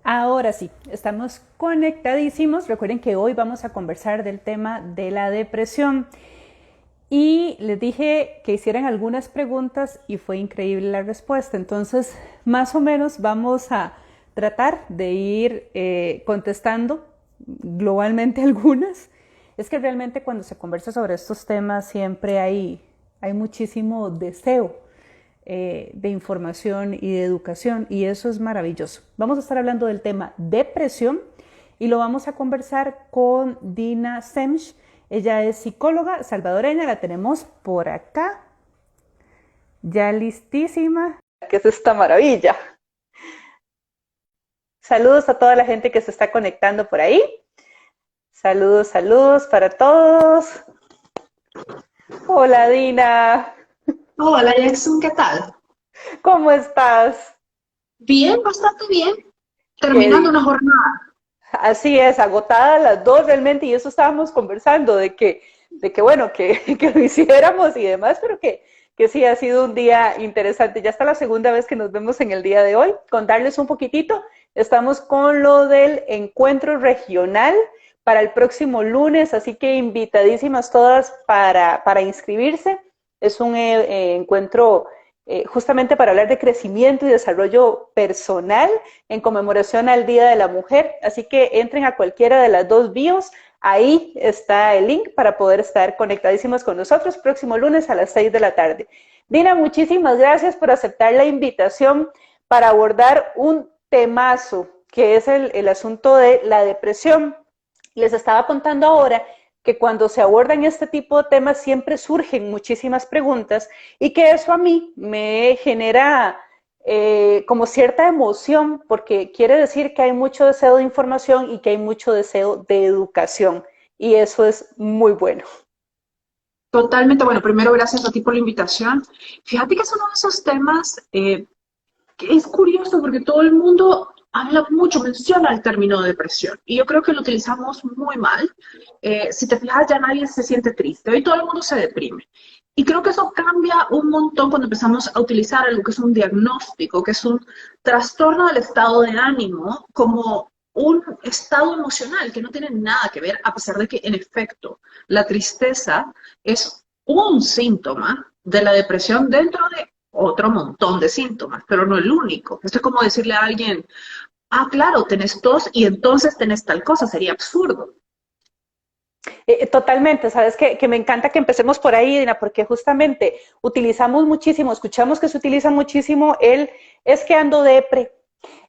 Ahora sí, estamos conectadísimos. Recuerden que hoy vamos a conversar del tema de la depresión. Y les dije que hicieran algunas preguntas y fue increíble la respuesta. Entonces, más o menos vamos a tratar de ir contestando globalmente algunas. Es que realmente cuando se conversa sobre estos temas siempre hay muchísimo deseo de información y de educación y eso es maravilloso. Vamos a estar hablando del tema depresión y lo vamos a conversar con Dina Semch. Ella es psicóloga salvadoreña, la tenemos por acá, ya listísima. ¿Qué es esta maravilla? Saludos a toda la gente que se está conectando por ahí. Saludos, saludos para todos. Hola Dina. Hola Jackson, ¿qué tal? ¿Cómo estás? Bien, bastante bien. Qué Terminando una dicha. jornada. Así es, agotadas las dos realmente, y eso estábamos conversando, de que bueno, que lo hiciéramos y demás, pero que sí ha sido un día interesante. Ya está la segunda vez que nos vemos en el día de hoy. Contarles un poquitito, estamos con lo del encuentro regional para el próximo lunes, así que invitadísimas todas para inscribirse. Es un encuentro justamente para hablar de crecimiento y desarrollo personal en conmemoración al Día de la Mujer. Así que entren a cualquiera de las dos bios. Ahí está el link para poder estar conectadísimos con nosotros próximo lunes a las 6 de la tarde. Dina, muchísimas gracias por aceptar la invitación para abordar un temazo que es el asunto de la depresión. Les estaba contando ahora que cuando se abordan este tipo de temas siempre surgen muchísimas preguntas y que eso a mí me genera como cierta emoción porque quiere decir que hay mucho deseo de información y que hay mucho deseo de educación y eso es muy bueno. Totalmente, bueno, primero gracias a ti por la invitación. Fíjate que es uno de esos temas que es curioso porque todo el mundo habla mucho, menciona el término depresión y yo creo que lo utilizamos muy mal. Si te fijas, ya nadie se siente triste, hoy todo el mundo se deprime. Y creo que eso cambia un montón cuando empezamos a utilizar algo que es un diagnóstico, que es un trastorno del estado de ánimo, como un estado emocional que no tiene nada que ver, a pesar de que en efecto la tristeza es un síntoma de la depresión dentro de otro montón de síntomas, pero no el único. Esto es como decirle a alguien, ah, claro, tenés tos y entonces tenés tal cosa, sería absurdo. Totalmente, sabes que me encanta que empecemos por ahí, Dina, porque justamente utilizamos muchísimo, escuchamos que se utiliza muchísimo el es que ando depre,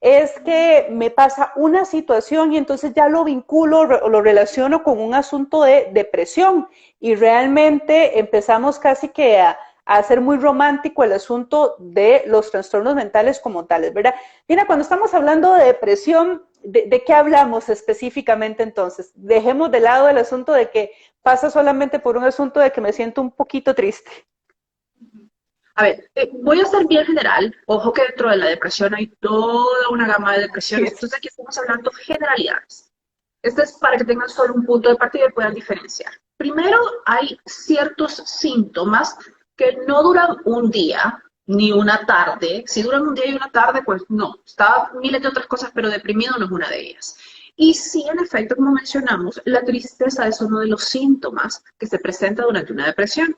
es que me pasa una situación y entonces ya lo vinculo o lo relaciono con un asunto de depresión y realmente empezamos casi que a hacer muy romántico el asunto de los trastornos mentales como tales, ¿verdad? Mira, cuando estamos hablando de depresión, ¿de qué hablamos específicamente entonces? Dejemos de lado el asunto de que pasa solamente por un asunto de que me siento un poquito triste. A ver, voy a ser bien general. Ojo que dentro de la depresión hay toda una gama de depresiones. Yes. Entonces aquí estamos hablando generalidades. Este es para que tengan solo un punto de partida y puedan diferenciar. Primero, hay ciertos síntomas que no duran un día ni una tarde. Si duran un día y una tarde, pues no. Está miles de otras cosas, pero deprimido no es una de ellas. Y sí, en efecto, como mencionamos, la tristeza es uno de los síntomas que se presenta durante una depresión.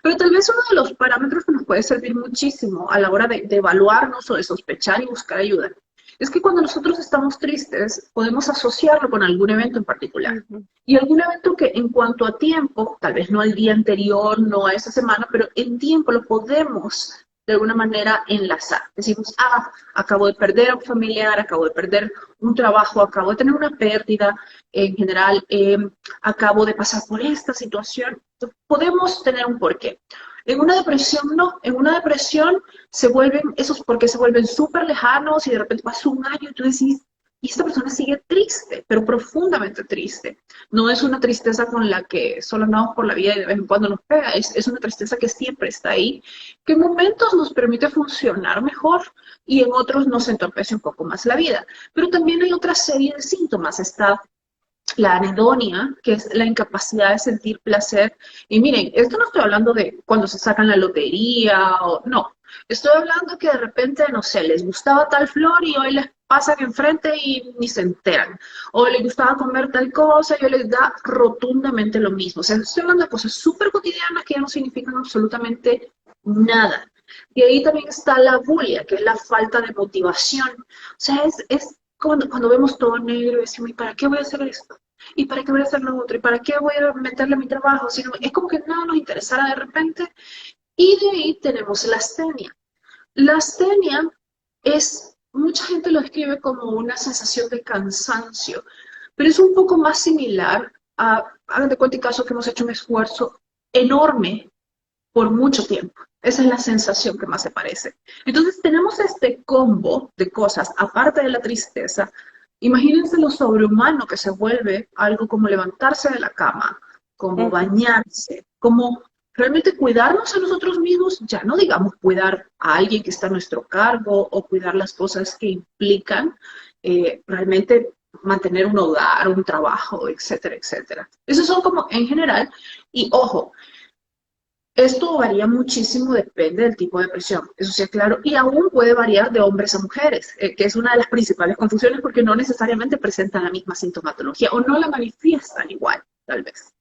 Pero tal vez uno de los parámetros que nos puede servir muchísimo a la hora de evaluarnos o de sospechar y buscar ayuda es que cuando nosotros estamos tristes podemos asociarlo con algún evento en particular. Uh -huh. Y algún evento que en cuanto a tiempo, tal vez no al día anterior, no a esa semana, pero en tiempo lo podemos de alguna manera enlazar. Decimos, ah, acabo de perder a un familiar, acabo de perder un trabajo, acabo de tener una pérdida en general, acabo de pasar por esta situación. Podemos tener un porqué. En una depresión no, en una depresión se vuelven, esos porqués se vuelven súper lejanos y de repente pasa un año y tú decís, y esta persona sigue triste, pero profundamente triste. No es una tristeza con la que solo andamos por la vida y de vez en cuando nos pega, es una tristeza que siempre está ahí, que en momentos nos permite funcionar mejor y en otros nos entorpece un poco más la vida. Pero también hay otra serie de síntomas, está la anedonia, que es la incapacidad de sentir placer. Y miren, esto no estoy hablando de cuando se sacan la lotería, o no. Estoy hablando que de repente, no sé, les gustaba tal flor y hoy les pasan enfrente y ni se enteran. O les gustaba comer tal cosa y les da rotundamente lo mismo. O sea, estoy hablando de cosas súper cotidianas que ya no significan absolutamente nada. Y ahí también está la bulia, que es la falta de motivación. O sea, es cuando vemos todo negro y decimos, ¿y para qué voy a hacer esto? ¿Y para qué voy a hacer lo otro? ¿Y para qué voy a meterle a mi trabajo? Es como que nada nos interesara de repente. Y de ahí tenemos la astenia. La astenia es, mucha gente lo describe como una sensación de cansancio, pero es un poco más similar a, hagan de cuenta y caso que hemos hecho un esfuerzo enorme por mucho tiempo. Esa es la sensación que más se parece. Entonces tenemos este combo de cosas, aparte de la tristeza. Imagínense lo sobrehumano que se vuelve algo como levantarse de la cama, como bañarse, como realmente cuidarnos a nosotros mismos, ya no digamos cuidar a alguien que está a nuestro cargo o cuidar las cosas que implican realmente mantener un hogar, un trabajo, etcétera, etcétera. Esos son como en general, y ojo, esto varía muchísimo, depende del tipo de depresión, eso sí es claro, y aún puede variar de hombres a mujeres, que es una de las principales confusiones porque no necesariamente presentan la misma sintomatología o no la manifiestan igual, tal vez.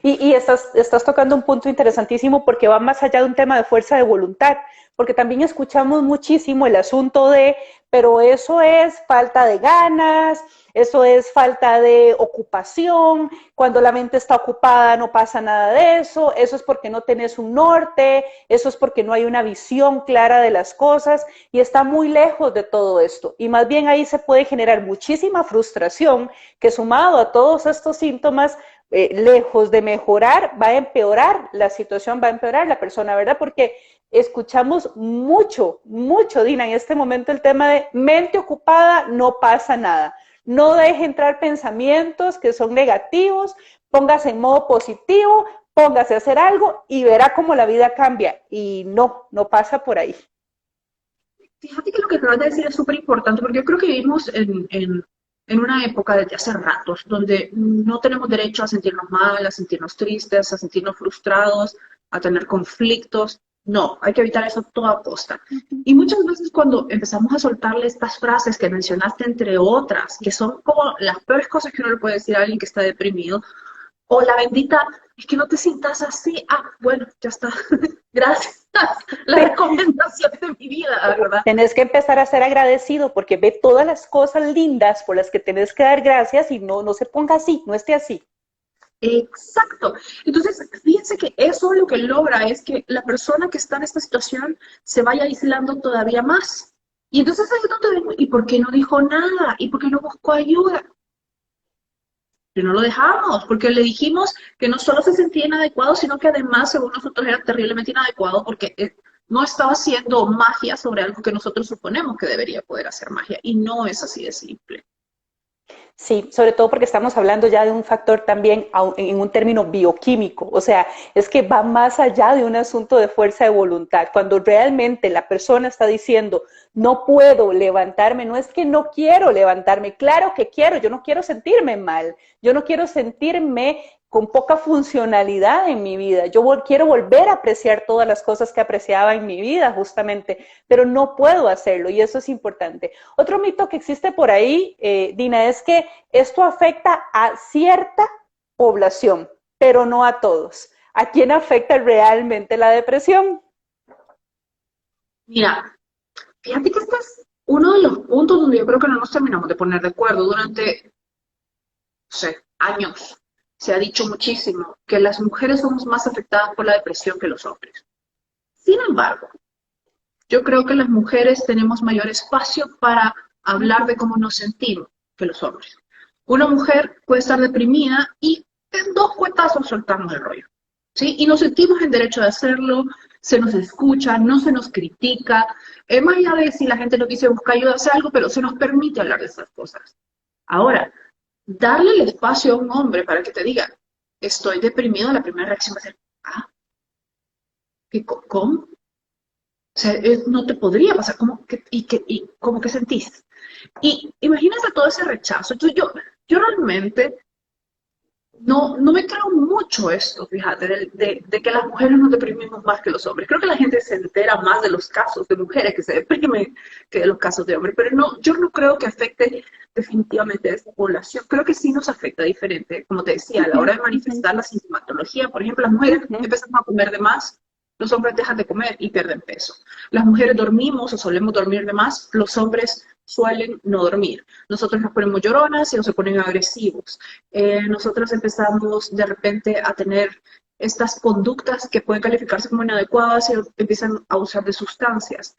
Y estás tocando un punto interesantísimo porque va más allá de un tema de fuerza de voluntad, porque también escuchamos muchísimo el asunto de, pero eso es falta de ganas, eso es falta de ocupación, cuando la mente está ocupada no pasa nada de eso es porque no tenés un norte, eso es porque no hay una visión clara de las cosas y está muy lejos de todo esto. Y más bien ahí se puede generar muchísima frustración que sumado a todos estos síntomas lejos de mejorar, va a empeorar la situación, va a empeorar la persona, ¿verdad? Porque escuchamos mucho, mucho, Dina, en este momento el tema de mente ocupada, no pasa nada. No deje entrar pensamientos que son negativos, póngase en modo positivo, póngase a hacer algo y verá cómo la vida cambia. Y no, no pasa por ahí. Fíjate que lo que acabas de decir es súper importante porque yo creo que vivimos en una época desde hace ratos donde no tenemos derecho a sentirnos mal, a sentirnos tristes, a sentirnos frustrados, a tener conflictos. No, hay que evitar eso a toda costa. Y muchas veces cuando empezamos a soltarle estas frases que mencionaste, entre otras, que son como las peores cosas que uno le puede decir a alguien que está deprimido, o la bendita, es que no te sientas así. Ah, bueno, ya está. Gracias. La Sí. recomendación de mi vida, ¿verdad? Tenés que empezar a ser agradecido porque ve todas las cosas lindas por las que tenés que dar gracias y no, no se ponga así, no esté así. Exacto. Entonces, fíjense que eso lo que logra es que la persona que está en esta situación se vaya aislando todavía más. Y entonces ahí es donde vengo, ¿y por qué no dijo nada? ¿Y por qué no buscó ayuda? Que no lo dejamos, porque le dijimos que no solo se sentía inadecuado, sino que además, según nosotros, era terriblemente inadecuado porque no estaba haciendo magia sobre algo que nosotros suponemos que debería poder hacer magia. Y no es así de simple. Sí, sobre todo porque estamos hablando ya de un factor también en un término bioquímico, o sea, es que va más allá de un asunto de fuerza de voluntad. Cuando realmente la persona está diciendo, no puedo levantarme, no es que no quiero levantarme, claro que quiero, yo no quiero sentirme mal, yo no quiero sentirme con poca funcionalidad en mi vida. Yo quiero volver a apreciar todas las cosas que apreciaba en mi vida, justamente, pero no puedo hacerlo y eso es importante. Otro mito que existe por ahí, Dina, es que esto afecta a cierta población, pero no a todos. ¿A quién afecta realmente la depresión? Mira, fíjate que este es uno de los puntos donde yo creo que no nos terminamos de poner de acuerdo durante, no sé, años. Se ha dicho muchísimo que las mujeres somos más afectadas por la depresión que los hombres. Sin embargo, yo creo que las mujeres tenemos mayor espacio para hablar de cómo nos sentimos que los hombres. Una mujer puede estar deprimida y en dos cuetazos soltamos el rollo, ¿sí? Y nos sentimos en derecho de hacerlo, se nos escucha, no se nos critica, más allá de si la gente nos dice busca ayuda, hace algo, pero se nos permite hablar de estas cosas. Ahora, darle el espacio a un hombre para que te diga, estoy deprimido, la primera reacción va a ser, ah, ¿cómo? O sea, no te podría pasar, y ¿cómo que sentís? Y imagínate todo ese rechazo. Entonces yo realmente no me creo mucho esto, fíjate, de que las mujeres nos deprimimos más que los hombres. Creo que la gente se entera más de los casos de mujeres que se deprimen que de los casos de hombres, pero no, yo no creo que afecte definitivamente a esta población. Creo que sí nos afecta diferente, como te decía, a la Ujú, hora de ujú, manifestar la sintomatología. Por ejemplo, las mujeres ujú. empezamos a comer de más, los hombres dejan de comer y pierden peso. Las mujeres dormimos o solemos dormir de más, los hombres suelen no dormir. Nosotros nos ponemos lloronas y nos se ponen agresivos. Nosotros empezamos de repente a tener estas conductas que pueden calificarse como inadecuadas y empiezan a usar de sustancias.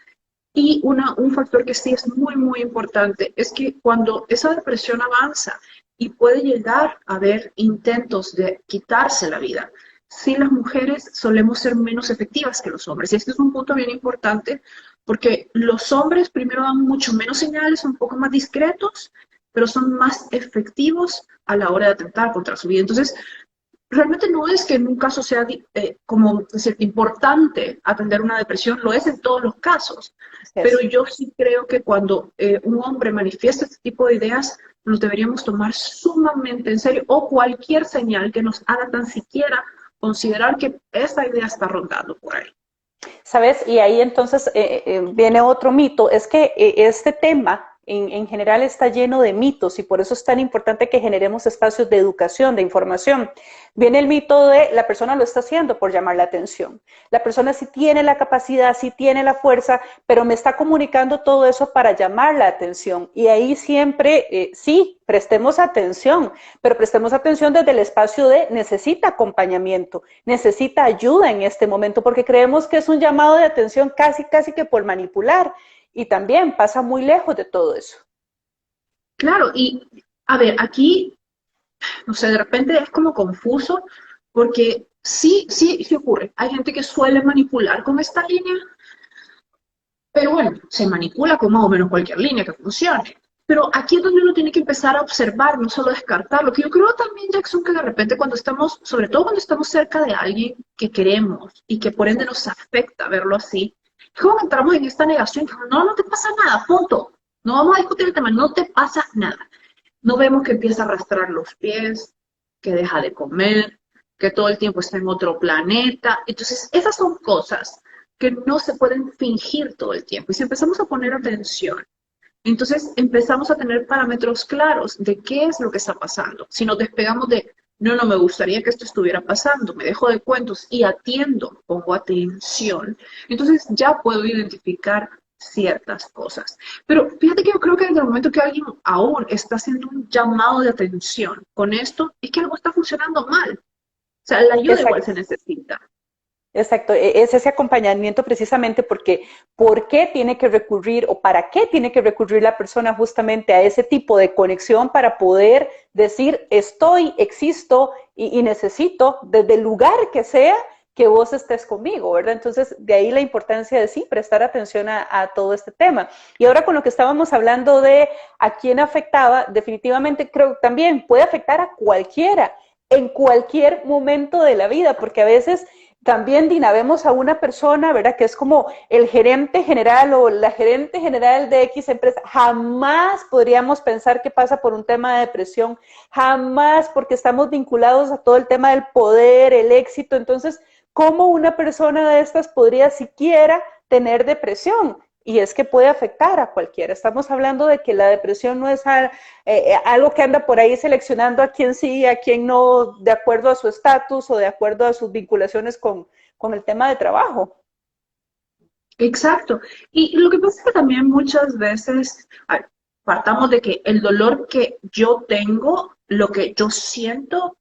Y un factor que sí es muy, muy importante es que cuando esa depresión avanza y puede llegar a haber intentos de quitarse la vida, sí las mujeres solemos ser menos efectivas que los hombres. Y este es un punto bien importante porque los hombres primero dan mucho menos señales, son un poco más discretos, pero son más efectivos a la hora de atentar contra su vida. Entonces, realmente no es que en un caso sea como decir, importante atender una depresión, lo es en todos los casos, Así pero es. yo sí creo que cuando un hombre manifiesta este tipo de ideas, nos deberíamos tomar sumamente en serio o cualquier señal que nos haga tan siquiera considerar que esa idea está rondando por ahí. ¿Sabes? Y ahí entonces viene otro mito, es que este tema en general está lleno de mitos y por eso es tan importante que generemos espacios de educación, de información. Viene el mito de la persona lo está haciendo por llamar la atención. La persona sí tiene la capacidad, sí tiene la fuerza, pero me está comunicando todo eso para llamar la atención. Y ahí siempre, sí, prestemos atención, pero prestemos atención desde el espacio de necesita acompañamiento, necesita ayuda en este momento, porque creemos que es un llamado de atención casi, casi que por manipular. Y también pasa muy lejos de todo eso. Claro, y a ver, aquí, no sé, de repente es como confuso porque sí ocurre. Hay gente que suele manipular con esta línea. Pero bueno, se manipula con más o menos cualquier línea que funcione. Pero aquí es donde uno tiene que empezar a observar, no solo descartar. Lo que yo creo también, Jackson, que de repente cuando estamos, sobre todo cuando estamos cerca de alguien que queremos y que por ende Sí. nos afecta verlo así, es como que entramos en esta negación, que no te pasa nada, punto. No vamos a discutir el tema, no te pasa nada. No vemos que empieza a arrastrar los pies, que deja de comer, que todo el tiempo está en otro planeta. Entonces, esas son cosas que no se pueden fingir todo el tiempo. Y si empezamos a poner atención, entonces empezamos a tener parámetros claros de qué es lo que está pasando. Si nos despegamos de, no me gustaría que esto estuviera pasando, me dejo de cuentos y atiendo, pongo atención, entonces ya puedo identificar ciertas cosas. Pero fíjate que yo creo que desde el momento que alguien aún está haciendo un llamado de atención con esto, es que algo está funcionando mal. O sea, la ayuda igual Exacto. se necesita. Exacto, es ese acompañamiento precisamente porque ¿por qué tiene que recurrir o para qué tiene que recurrir la persona justamente a ese tipo de conexión para poder decir estoy, existo y necesito desde el lugar que sea que vos estés conmigo, ¿verdad? Entonces, de ahí la importancia de sí prestar atención a todo este tema. Y ahora con lo que estábamos hablando de a quién afectaba, definitivamente creo que también puede afectar a cualquiera en cualquier momento de la vida, porque a veces también, Dina, vemos a una persona, ¿verdad? Que es como el gerente general o la gerente general de X empresa. Jamás podríamos pensar que pasa por un tema de depresión. Jamás, porque estamos vinculados a todo el tema del poder, el éxito. Entonces, ¿cómo una persona de estas podría siquiera tener depresión? Y es que puede afectar a cualquiera. Estamos hablando de que la depresión no es algo que anda por ahí seleccionando a quién sí y a quién no, de acuerdo a su estatus o de acuerdo a sus vinculaciones con el tema de trabajo. Exacto. Y lo que pasa es que también muchas veces partamos de que el dolor que yo tengo, lo que yo siento,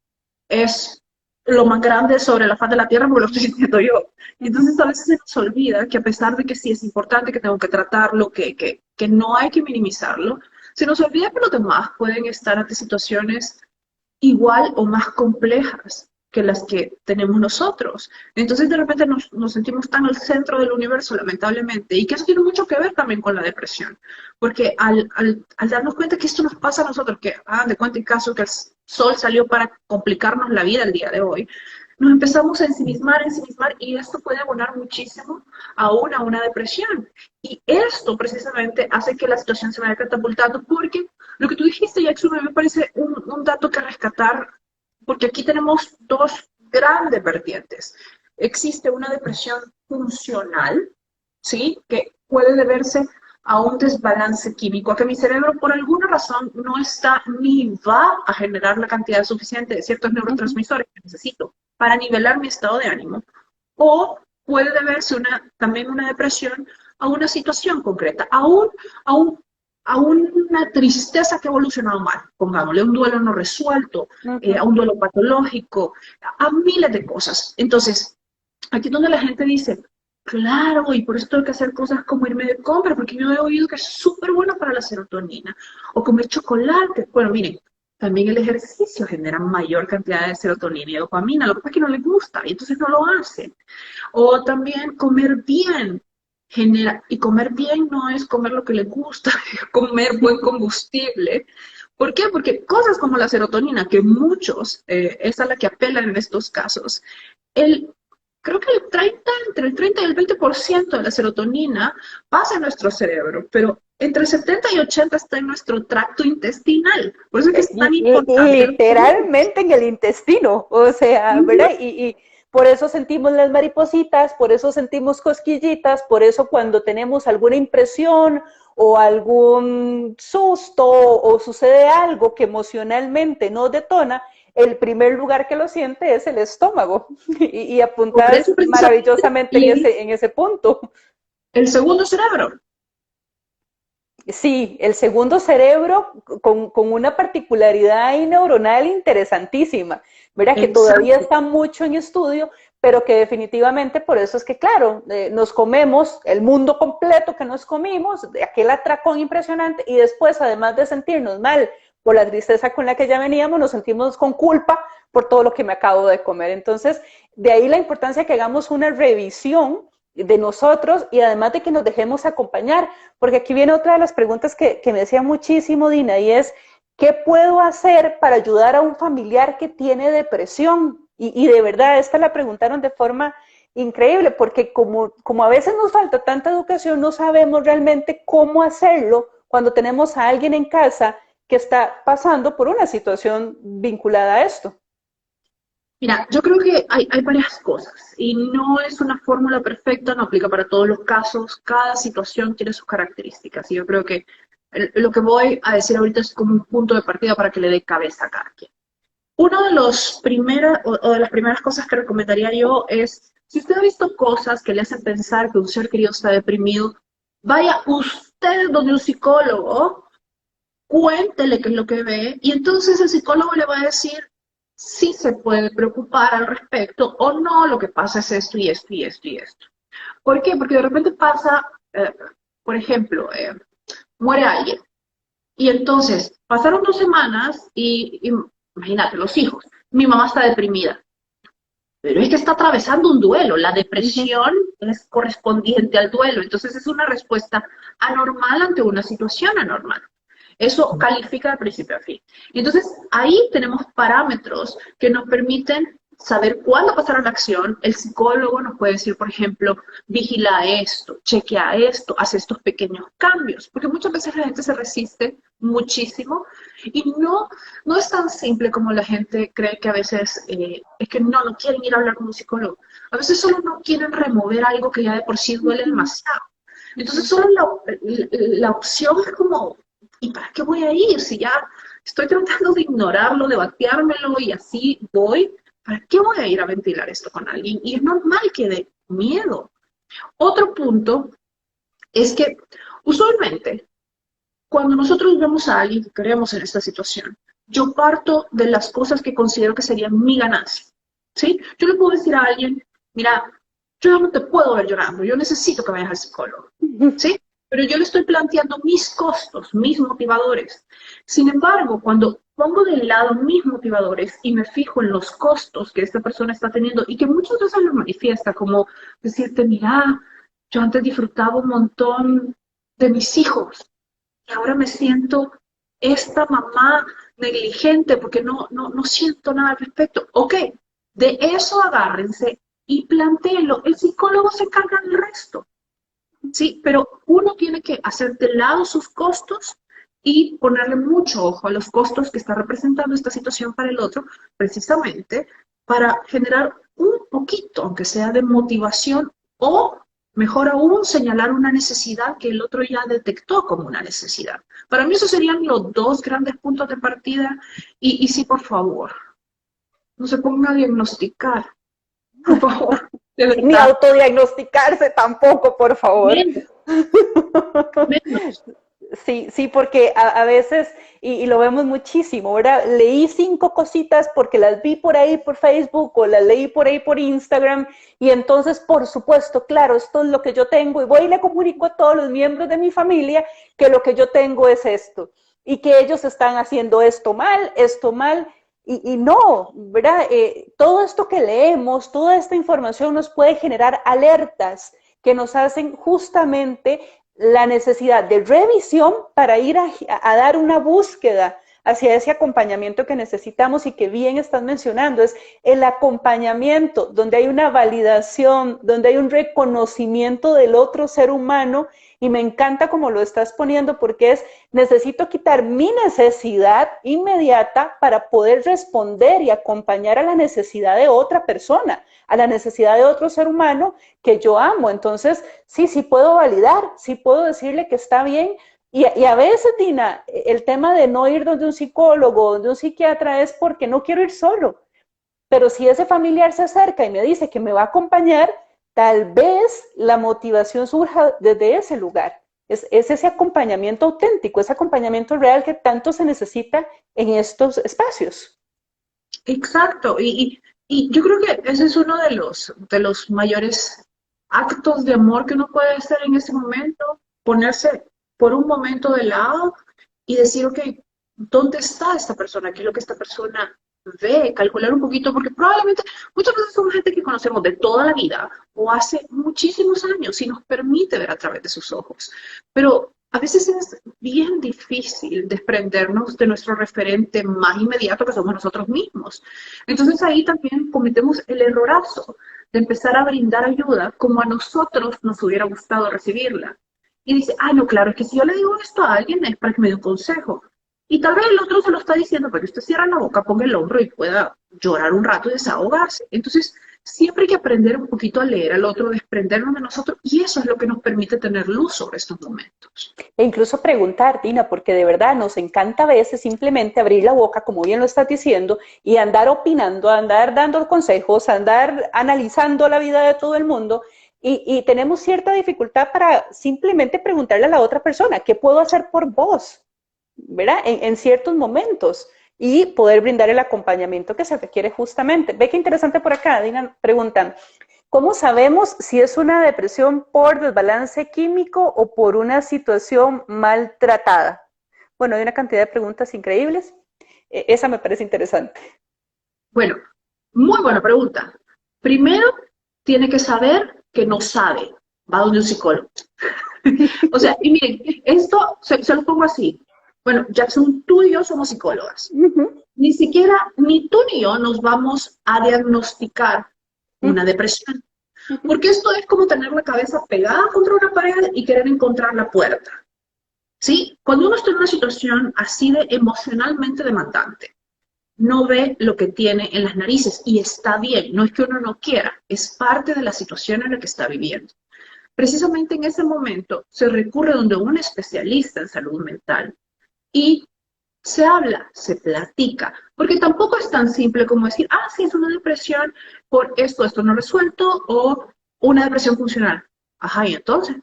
es lo más grande sobre la faz de la tierra porque lo estoy sintiendo yo. Y entonces a veces se nos olvida que a pesar de que sí es importante, que tengo que tratarlo, que no hay que minimizarlo, se nos olvida que los demás pueden estar ante situaciones igual o más complejas que las que tenemos nosotros. Entonces de repente nos sentimos tan al centro del universo, lamentablemente, y que eso tiene mucho que ver también con la depresión, porque al darnos cuenta que esto nos pasa a nosotros, que de cuenta y caso que el sol salió para complicarnos la vida el día de hoy, nos empezamos a ensimismar, y esto puede abonar muchísimo aún a una depresión. Y esto precisamente hace que la situación se vaya catapultando, porque lo que tú dijiste, Jackson, me parece un dato que rescatar porque aquí tenemos dos grandes vertientes. Existe una depresión funcional, ¿sí? Que puede deberse a un desbalance químico, a que mi cerebro por alguna razón no está ni va a generar la cantidad suficiente de ciertos Ujú. neurotransmisores que necesito para nivelar mi estado de ánimo. O puede deberse también una depresión a una situación concreta, a, un, a una tristeza que ha evolucionado mal, pongámosle un duelo no resuelto, a Ujú. un duelo patológico, a miles de cosas. Entonces, aquí es donde la gente dice, claro, y por eso tengo que hacer cosas como irme de compra, porque yo he oído que es súper bueno para la serotonina, o comer chocolate. Bueno, miren, también el ejercicio genera mayor cantidad de serotonina y dopamina, lo que pasa es que no les gusta y entonces no lo hacen. O también comer bien. Y comer bien no es comer lo que les gusta, es comer buen combustible. ¿Por qué? Porque cosas como la serotonina, que muchos, es a la que apelan en estos casos, el, creo que entre el 30 y el 20% de la serotonina pasa en nuestro cerebro, pero entre 70 y 80 está en nuestro tracto intestinal. Por eso es que es tan importante lo que comemos. Literalmente en el intestino, o sea, ¿verdad? Y por eso sentimos las maripositas, por eso sentimos cosquillitas, por eso cuando tenemos alguna impresión o algún susto o sucede algo que emocionalmente nos detona, el primer lugar que lo siente es el estómago. Y Por apuntas eso precisamente, maravillosamente y en ese punto. el segundo cerebro. Sí, el segundo cerebro con una particularidad ahí neuronal interesantísima, ¿verdad? Que todavía Exacto. está mucho en estudio, pero que definitivamente por eso es que, claro, nos comemos el mundo completo que nos comimos, de aquel atracón impresionante, y después, además de sentirnos mal por la tristeza con la que ya veníamos, nos sentimos con culpa por todo lo que me acabo de comer. Entonces, de ahí la importancia que hagamos una revisión de nosotros y además de que nos dejemos acompañar, porque aquí viene otra de las preguntas que me decía muchísimo Dina y es, ¿qué puedo hacer para ayudar a un familiar que tiene depresión? Y de verdad, esta la preguntaron de forma increíble, porque como a veces nos falta tanta educación, no sabemos realmente cómo hacerlo cuando tenemos a alguien en casa que está pasando por una situación vinculada a esto. Mira, yo creo que hay varias cosas y no es una fórmula perfecta, no aplica para todos los casos, cada situación tiene sus características y yo creo que lo que voy a decir ahorita es como un punto de partida para que le dé cabeza a cada quien. Una de, o de las primeras cosas que recomendaría yo es, si usted ha visto cosas que le hacen pensar que un ser querido está deprimido, vaya usted donde un psicólogo, cuéntele qué es lo que ve y entonces el psicólogo le va a decir si se puede preocupar al respecto o no, lo que pasa es esto y esto y esto y esto. ¿Por qué? Porque de repente pasa, por ejemplo, muere alguien y entonces pasaron 2 semanas y imagínate, los hijos, mi mamá está deprimida, pero es que está atravesando un duelo, la Uh -huh. depresión es correspondiente al duelo, entonces es una respuesta anormal ante una situación anormal. Eso califica de principio a fin. Entonces, ahí tenemos parámetros que nos permiten saber cuándo pasar a la acción. El psicólogo nos puede decir, por ejemplo, vigila esto, chequea esto, hace estos pequeños cambios, porque muchas veces la gente se resiste muchísimo y no es tan simple como la gente cree que a veces es que no quieren ir a hablar con un psicólogo. A veces solo no quieren remover algo que ya de por sí duele demasiado. Uh Entonces, -huh. solo la opción es como, ¿y para qué voy a ir? Si ya estoy tratando de ignorarlo, de bateármelo y así voy, ¿para qué voy a ir a ventilar esto con alguien? Y es normal que dé miedo. Otro punto es que usualmente cuando nosotros vemos a alguien que queremos en esta situación, yo parto de las cosas que considero que serían mi ganancia. ¿Sí? Yo le puedo decir a alguien, mira, yo ya no te puedo ver llorando, yo necesito que vayas al psicólogo. ¿Sí? Pero yo le estoy planteando mis costos, mis motivadores. Sin embargo, cuando pongo de lado mis motivadores y me fijo en los costos que esta persona está teniendo y que muchas veces lo manifiesta, como decirte, mira, yo antes disfrutaba un montón de mis hijos y ahora me siento esta mamá negligente porque no siento nada al respecto. Ok, de eso agárrense y plantéenlo. El psicólogo se encarga del resto. Sí, pero uno tiene que hacer de lado sus costos y ponerle mucho ojo a los costos que está representando esta situación para el otro, precisamente para generar un poquito, aunque sea de motivación, o mejor aún, señalar una necesidad que el otro ya detectó como una necesidad. Para mí esos serían los dos grandes puntos de partida y sí, por favor, no se pongan a diagnosticar, por favor, de Ni verdad. autodiagnosticarse tampoco, por favor. Menos, menos. Sí, sí, porque a veces, y lo vemos muchísimo, ¿verdad? Leí 5 cositas porque las vi por ahí por Facebook o las leí por ahí por Instagram y entonces, por supuesto, claro, esto es lo que yo tengo y voy y le comunico a todos los miembros de mi familia que lo que yo tengo es esto y que ellos están haciendo esto mal, y no, ¿verdad? Todo esto que leemos, toda esta información nos puede generar alertas que nos hacen justamente la necesidad de revisión para ir a dar una búsqueda hacia ese acompañamiento que necesitamos y que bien estás mencionando, es el acompañamiento donde hay una validación, donde hay un reconocimiento del otro ser humano y me encanta como lo estás poniendo porque es, necesito quitar mi necesidad inmediata para poder responder y acompañar a la necesidad de otra persona, a la necesidad de otro ser humano que yo amo. Entonces, sí, sí puedo validar, sí puedo decirle que está bien. Y a veces, Dina, el tema de no ir donde un psicólogo, donde un psiquiatra es porque no quiero ir solo. Pero si ese familiar se acerca y me dice que me va a acompañar, tal vez la motivación surja desde ese lugar. Es ese acompañamiento auténtico, ese acompañamiento real que tanto se necesita en estos espacios. Exacto, y yo creo que ese es uno de los mayores actos de amor que uno puede hacer en ese momento, ponerse por un momento de lado y decir, ok, ¿dónde está esta persona? ¿Qué es lo que esta persona ve? Calcular un poquito, porque probablemente muchas veces somos gente que conocemos de toda la vida o hace muchísimos años y nos permite ver a través de sus ojos. Pero a veces es bien difícil desprendernos de nuestro referente más inmediato que somos nosotros mismos. Entonces ahí también cometemos el errorazo de empezar a brindar ayuda como a nosotros nos hubiera gustado recibirla. Y dice, ah, no, claro, es que si yo le digo esto a alguien es para que me dé un consejo. Y tal vez el otro se lo está diciendo para que usted cierre la boca, ponga el hombro y pueda llorar un rato y desahogarse. Entonces, siempre hay que aprender un poquito a leer al otro, desprendernos de nosotros, y eso es lo que nos permite tener luz sobre estos momentos. E incluso preguntar, Dina, porque de verdad nos encanta a veces simplemente abrir la boca, como bien lo estás diciendo, y andar opinando, andar dando consejos, andar analizando la vida de todo el mundo, y tenemos cierta dificultad para simplemente preguntarle a la otra persona, ¿qué puedo hacer por vos? ¿Verdad? En ciertos momentos y poder brindar el acompañamiento que se requiere justamente. Ve qué interesante por acá, Dina, preguntan, ¿cómo sabemos si es una depresión por desbalance químico o por una situación maltratada? Bueno, hay una cantidad de preguntas increíbles. Esa me parece interesante. Bueno, muy buena pregunta. Primero, tiene que saber que no sabe. Va donde un psicólogo. O sea, y miren, esto se lo pongo así. Bueno, Jackson, tú y yo somos psicólogas. Uh -huh, Ni siquiera, ni tú ni yo nos vamos a diagnosticar una depresión. uh -huh. Porque esto es como tener la cabeza pegada contra una pared y querer encontrar la puerta. ¿Sí? Cuando uno está en una situación así de emocionalmente demandante, no ve lo que tiene en las narices y está bien, no es que uno no quiera, es parte de la situación en la que está viviendo. Precisamente en ese momento se recurre donde un especialista en salud mental y se habla, se platica, porque tampoco es tan simple como decir, ah, sí, es una depresión por esto no resuelto o una depresión funcional. Ajá, y entonces,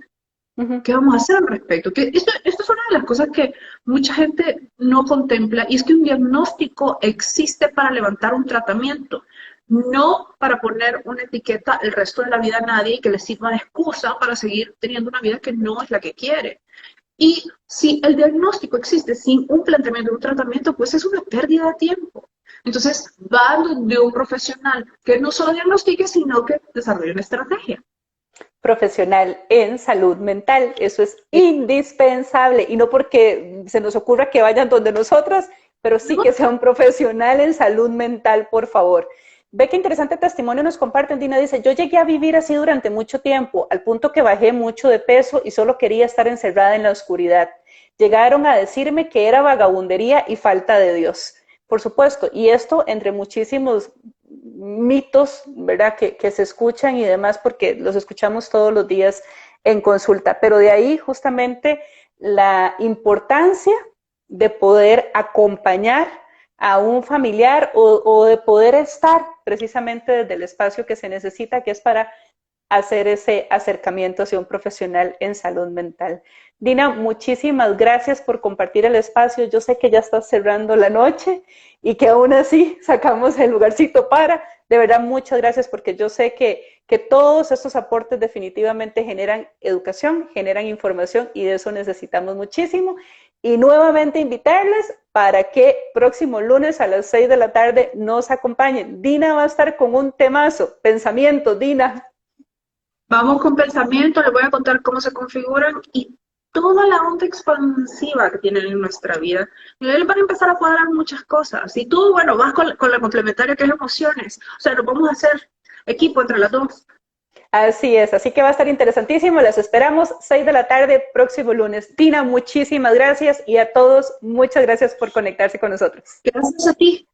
Uh -huh. ¿qué vamos a hacer al respecto? Que esto es una de las cosas que mucha gente no contempla y es que un diagnóstico existe para levantar un tratamiento, no para poner una etiqueta el resto de la vida a nadie y que le sirva de excusa para seguir teniendo una vida que no es la que quiere. Y si el diagnóstico existe sin un planteamiento de un tratamiento, pues es una pérdida de tiempo. Entonces, va de un profesional que no solo diagnostique, sino que desarrolle una estrategia. Profesional en salud mental. Eso es indispensable y no porque se nos ocurra que vayan donde nosotras, pero sí que sea un profesional en salud mental, por favor. Ve qué interesante testimonio nos comparten. Dina dice, yo llegué a vivir así durante mucho tiempo, al punto que bajé mucho de peso y solo quería estar encerrada en la oscuridad. llegaron a decirme que era vagabundería y falta de Dios. Por supuesto, y esto entre muchísimos mitos, ¿verdad? Que se escuchan y demás, porque los escuchamos todos los días en consulta. Pero de ahí justamente la importancia de poder acompañar a un familiar o de poder estar precisamente desde el espacio que se necesita, que es para hacer ese acercamiento hacia un profesional en salud mental. Dina, muchísimas gracias por compartir el espacio. Yo sé que ya estás cerrando la noche y que aún así sacamos el lugarcito para. De verdad, muchas gracias porque yo sé que todos estos aportes definitivamente generan educación, generan información y de eso necesitamos muchísimo. Y nuevamente invitarles para que próximo lunes a las 6 de la tarde nos acompañen. Dina va a estar con un temazo, pensamiento, Dina. Vamos con pensamiento, les voy a contar cómo se configuran y toda la onda expansiva que tienen en nuestra vida. Y ahí van a empezar a cuadrar muchas cosas. Y tú, bueno, vas con la complementaria que es emociones. O sea, nos vamos a hacer equipo entre las dos. Así es, así que va a estar interesantísimo. Las esperamos 6 de la tarde, próximo lunes. Dina, muchísimas gracias y a todos, muchas gracias por conectarse con nosotros. Gracias a ti.